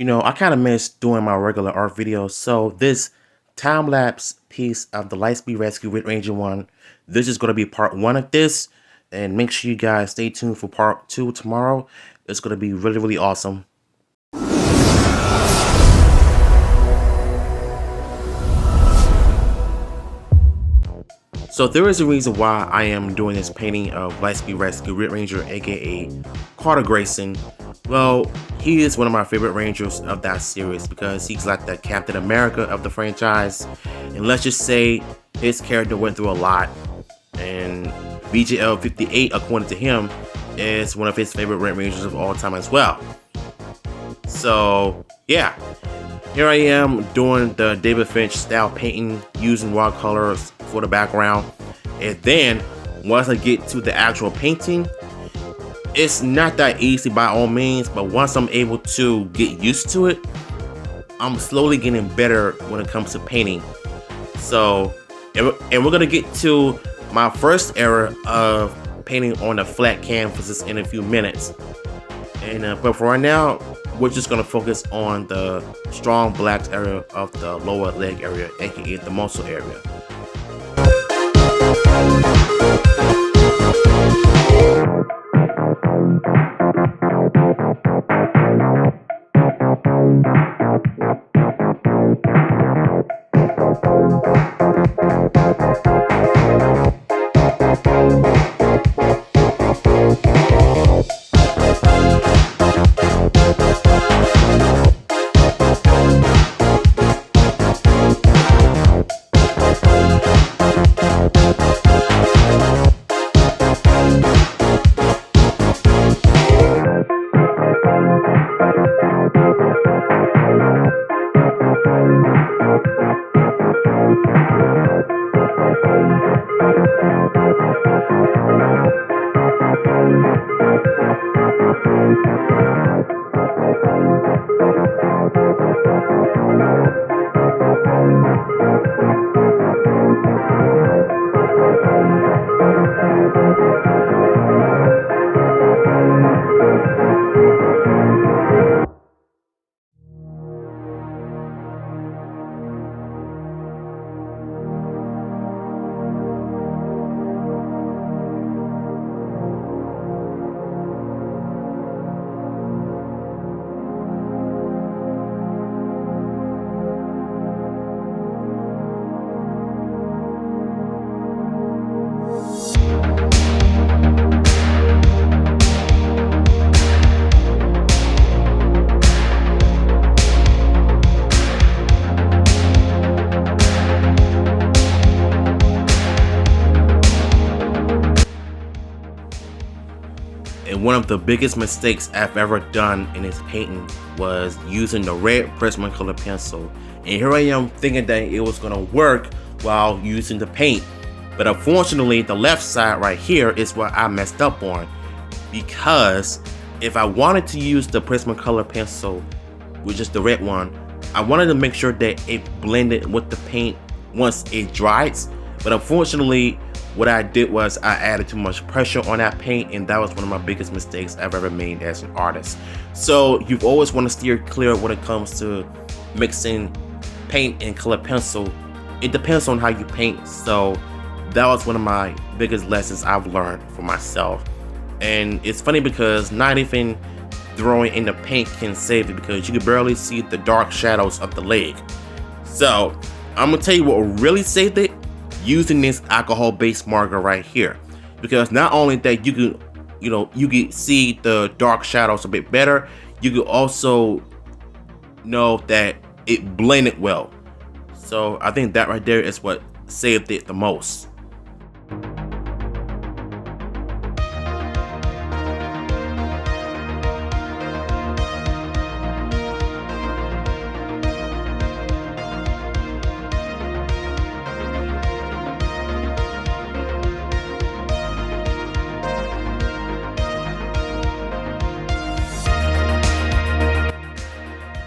I kind of miss doing my regular art videos, so this time-lapse piece of the Lightspeed Rescue Red Ranger one, this is going to be part one of this, and make sure you guys stay tuned for part two tomorrow. It's going to be really, really awesome. So there is a reason why I am doing this painting of Lightspeed Rescue Red Ranger, aka Carter Grayson. Well, he is one of my favorite Rangers of that series because he's like the Captain America of the franchise. And let's just say his character went through a lot. And VGL 58, according to him, is one of his favorite Red Rangers of all time as well. So, yeah. Here I am doing the David Finch style painting using watercolors for the background. And then, once I get to the actual painting, it's not that easy by all means, but once I'm able to get used to it, I'm slowly getting better when it comes to painting. So, and we're gonna get to my first era of painting on the flat canvases in a few minutes. And but for right now, we're just gonna focus on the strong blacks area of the lower leg area, aka the muscle area. And one of the biggest mistakes I've ever done in this painting was using the red Prismacolor pencil. And here I am thinking that it was gonna work while using the paint. But unfortunately, the left side right here is what I messed up on. Because if I wanted to use the Prismacolor pencil, which is the red one, I wanted to make sure that it blended with the paint once it dries. But unfortunately, what I did was I added too much pressure on that paint, and that was one of my biggest mistakes I've ever made as an artist. So you've always want to steer clear when it comes to mixing paint and color pencil. It depends on how you paint. So that was one of my biggest lessons I've learned for myself. And it's funny because not even throwing in the paint can save it, because you can barely see the dark shadows of the leg. So I'm gonna tell you what really saved it: using this alcohol-based marker right here, because not only that you can see the dark shadows a bit better, you can also know that it blended well. So I think that right there is what saved it the most.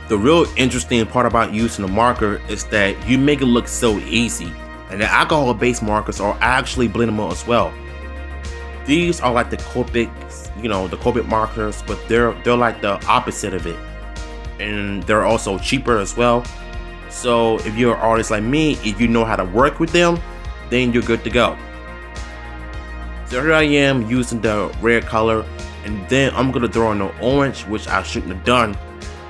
The real interesting part about using a marker is that you make it look so easy, and the alcohol-based markers are actually blendable as well. These are like the Copic, the Copic markers, but they're like the opposite of it. and they're also cheaper as well. So if you're an artist like me, if you know how to work with them, then you're good to go. So here I am using the red color, and then I'm gonna throw in the orange, which I shouldn't have done.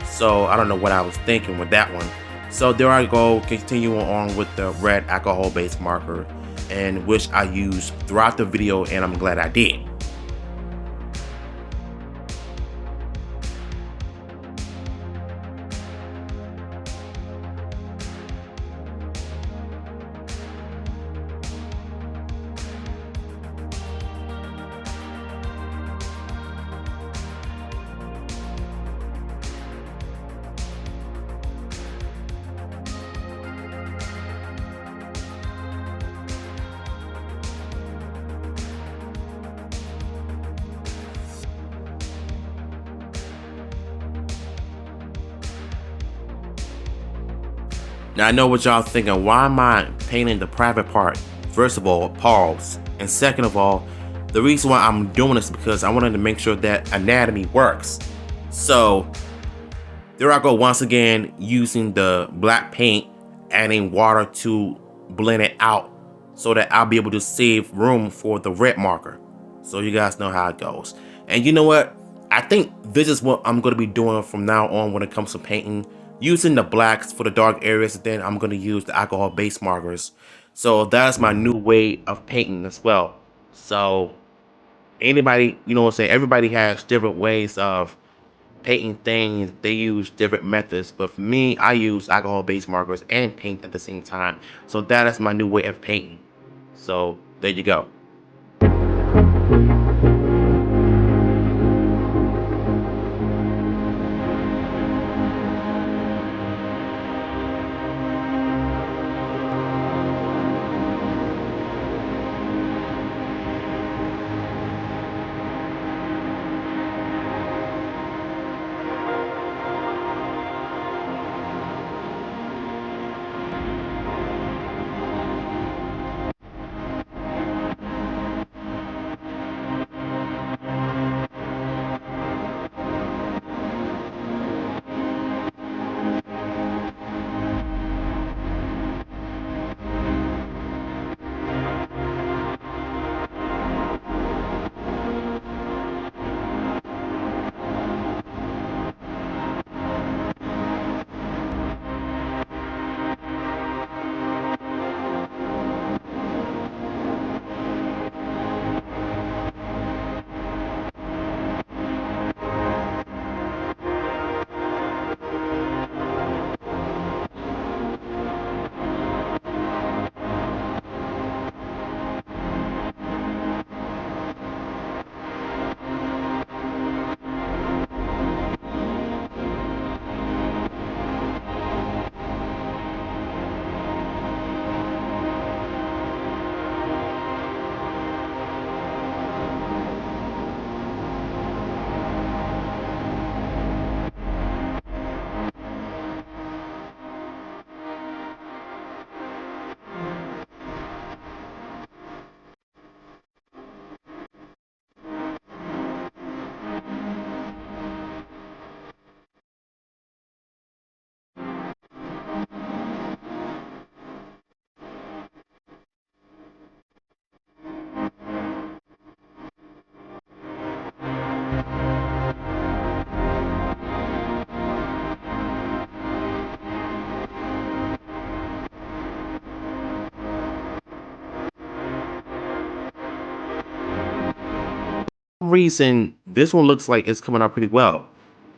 So I don't know what I was thinking with that one. So there I go, continuing on with the red alcohol-based marker, and which I used throughout the video, and I'm glad I did. Now I know what y'all thinking, why am I painting the private part? First of all, pause. And second of all, the reason why I'm doing this is because I wanted to make sure that anatomy works. So there I go once again using the black paint, adding water to blend it out so that I'll be able to save room for the red marker. So you guys know how it goes. And you know what? I think this is what I'm going to be doing from now on when it comes to painting. Using the blacks for the dark areas, and then I'm going to use the alcohol base markers. So that's my new way of painting as well. So anybody, you know what I'm saying, everybody has different ways of painting things. They use different methods, but for me, I use alcohol based markers and paint at the same time. So that is my new way of painting. So there you go. Reason this one looks like it's coming out pretty well,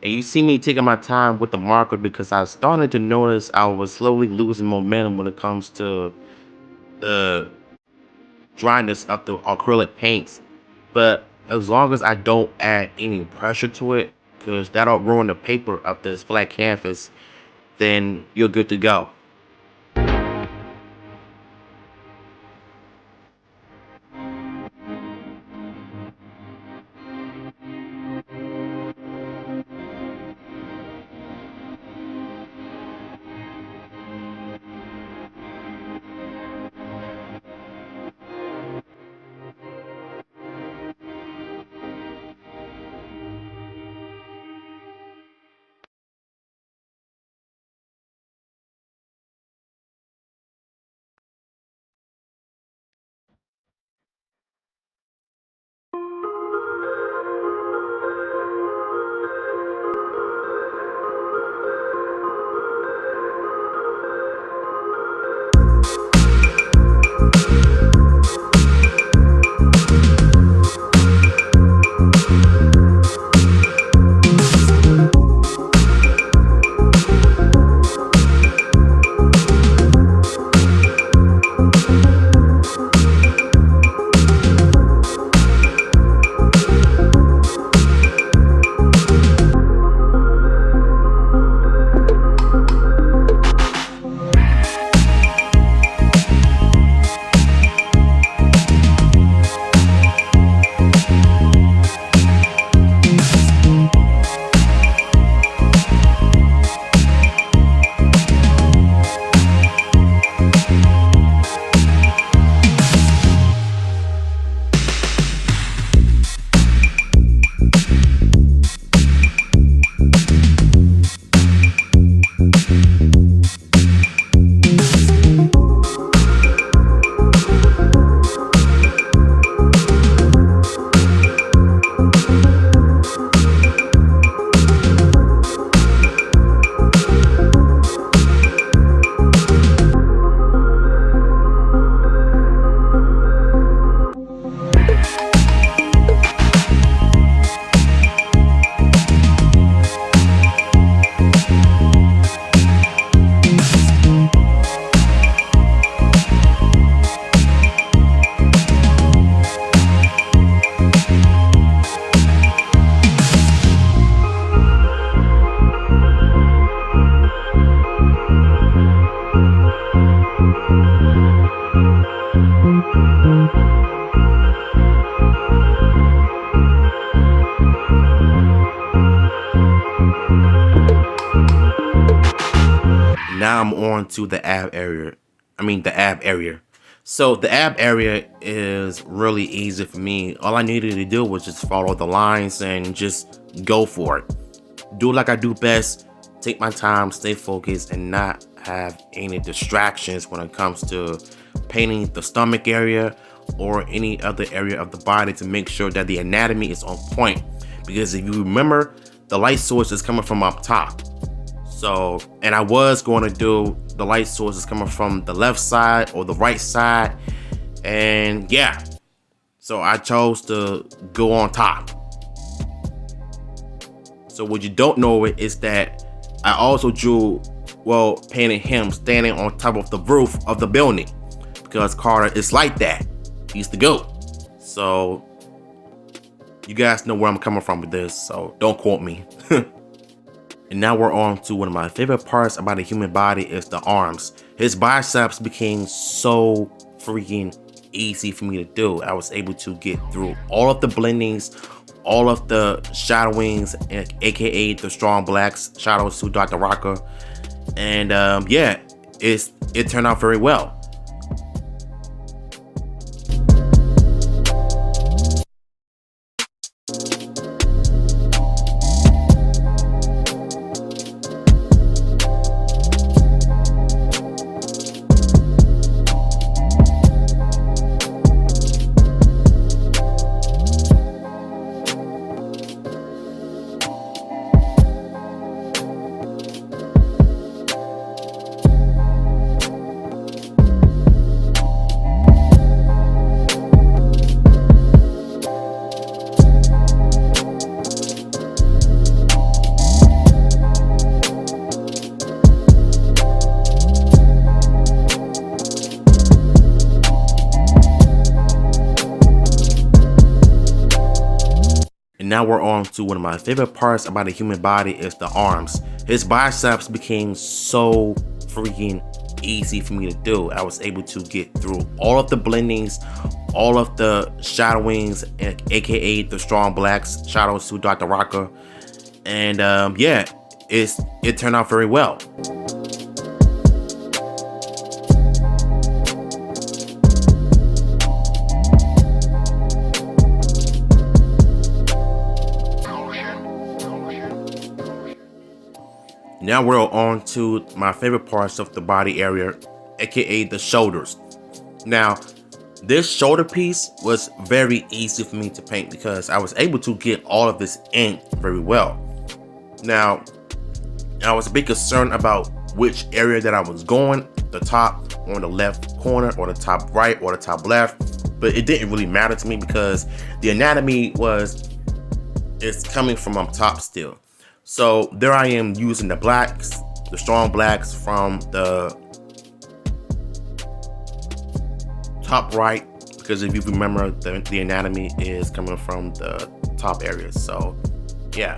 and you see me taking my time with the marker because I started to notice I was slowly losing momentum when it comes to the dryness of the acrylic paints. But as long as I don't add any pressure to it, because that'll ruin the paper of this flat canvas, then you're good to go. Now I'm on to the ab area. The ab area. So the ab area is really easy for me. All I needed to do was just follow the lines and just go for it. Do like I do best. Take my time, stay focused, and not have any distractions when it comes to painting the stomach area or any other area of the body, to make sure that the anatomy is on point. Because if you remember, the light source is coming from up top. So, and I was going to do the light source is coming from the left side or the right side. And yeah, so I chose to go on top. So what you don't know is that I also drew, painted him standing on top of the roof of the building, because Carter is like that. He's the GOAT. So you guys know where I'm coming from with this, so don't quote me. And now we're on to one of my favorite parts about the human body is the arms. His biceps became so freaking easy for me to do. I was able to get through all of the blendings, all of the shadowings, aka the strong blacks. Shout out to Dr. Rocker. And yeah, it turned out very well. And now we're on to one of my favorite parts about the human body is the arms. His biceps became so freaking easy for me to do. I was able to get through all of the blendings, all of the shadowings, aka the strong blacks. Shout out to Dr. Rocker. And yeah, it turned out very well. Now we're on to my favorite parts of the body area, aka the shoulders. Now, this shoulder piece was very easy for me to paint because I was able to get all of this in very well. Now, I was a bit concerned about which area that I was going, the top on the left corner or the top right or the top left, but it didn't really matter to me because the anatomy is coming from up top still. So there I am using the blacks, the strong blacks from the top right, because if you remember, the anatomy is coming from the top areas. So yeah,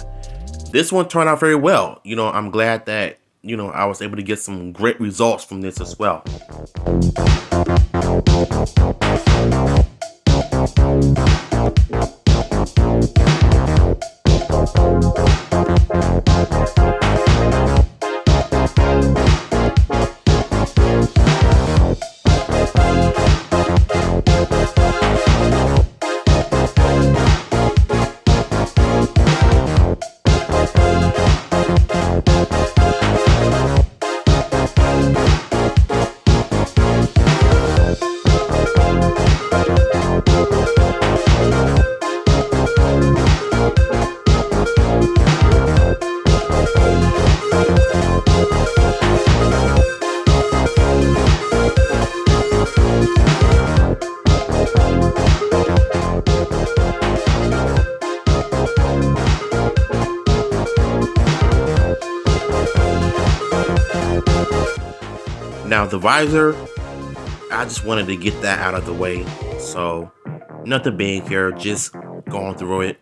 this one turned out very well. I'm glad that, I was able to get some great results from this as well. Now the visor, I just wanted to get that out of the way. So nothing big here, just going through it.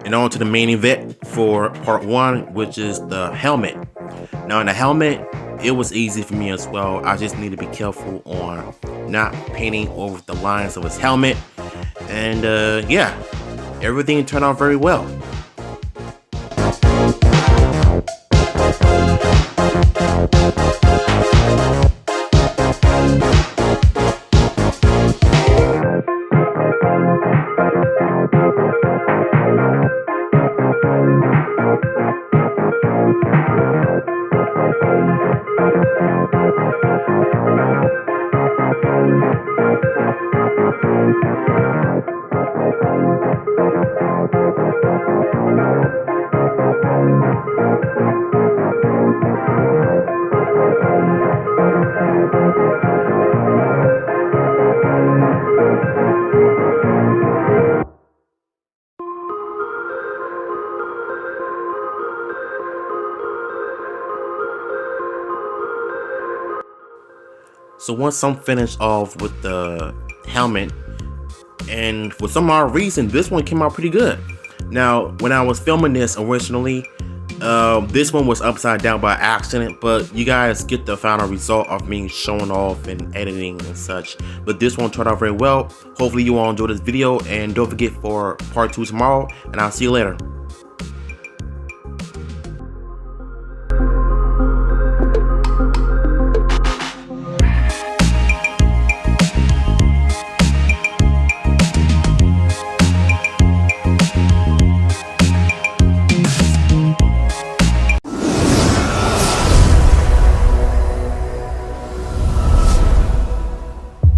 And on to the main event for part one, which is the helmet. Now in the helmet, it was easy for me as well. I just need to be careful on not painting over the lines of his helmet. And yeah, everything turned out very well. So once I'm finished off with the helmet, and for some odd reason, this one came out pretty good. Now, when I was filming this originally, this one was upside down by accident, but you guys get the final result of me showing off and editing and such. But this one turned out very well. Hopefully you all enjoyed this video, and don't forget for part 2 tomorrow, and I'll see you later.